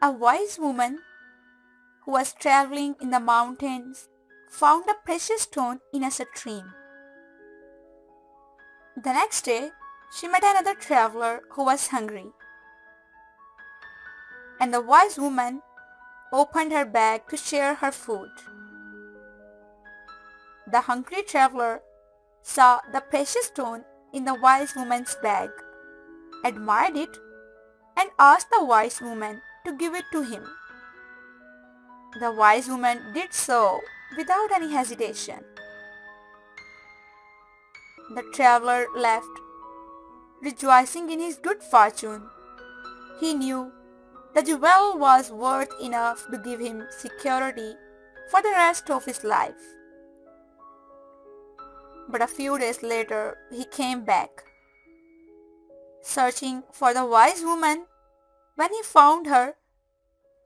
A wise woman who was traveling in the mountains found a precious stone in a stream. The next day, she met another traveler who was hungry, and the wise woman opened her bag to share her food. The hungry traveler saw the precious stone in the wise woman's bag, admired it, and asked the wise woman to give it to him. The wise woman did so without any hesitation. The traveler left, rejoicing in his good fortune. He knew the jewel was worth enough to give him security for the rest of his life. But a few days later, he came back, searching for the wise woman. When he found her,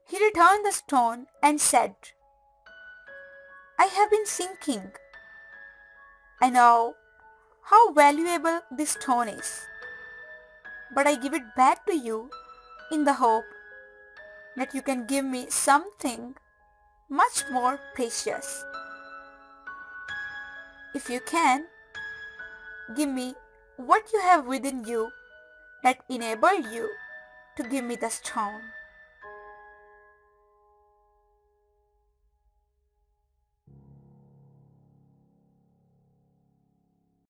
he returned the stone and said, "I have been thinking. I know how valuable this stone is, but I give it back to you in the hope that you can give me something much more precious. If you can, give me what you have within you that enable you to give me the stone."